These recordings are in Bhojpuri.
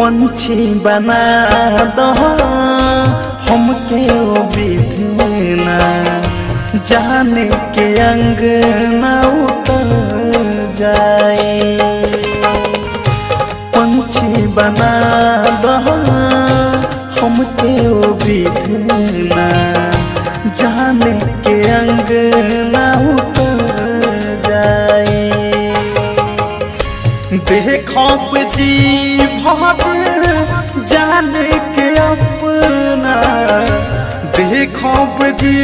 पंछी बना दो हमके ओ विधना जाने के अंगना उतर जाए। पंछी बना दो हमके ओ विधना जाने के अंगना उतर जाए। देखब जी भर जाने के अपना, देखब जी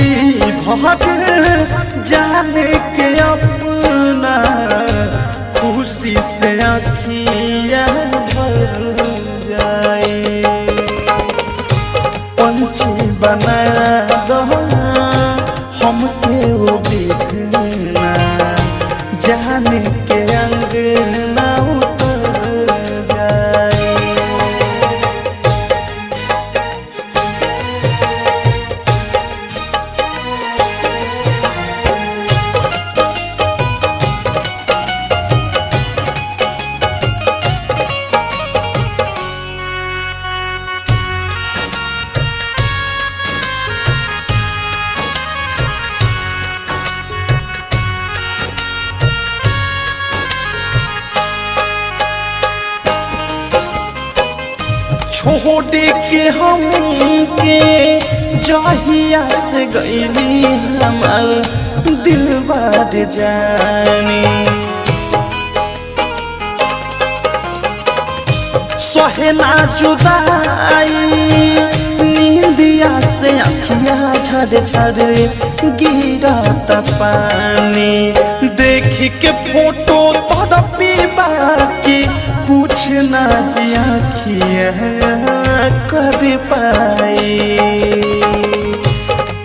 भर जाने के अपना, खुशी से अखियाँ भर जाए। पंछी बना दो हमके वो विधना जाने के अंगना उतर जाए। छोड़ के हमके जहिया से गईली हमार दिल बार जानी। सहे ना जुदाई नींदिया से अखिया झड़ झड़ गिरत पानी। देख के फोटो तड़पी बाकी कुछ नहीं आँखियाँ कर पाई।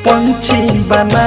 पंछी बना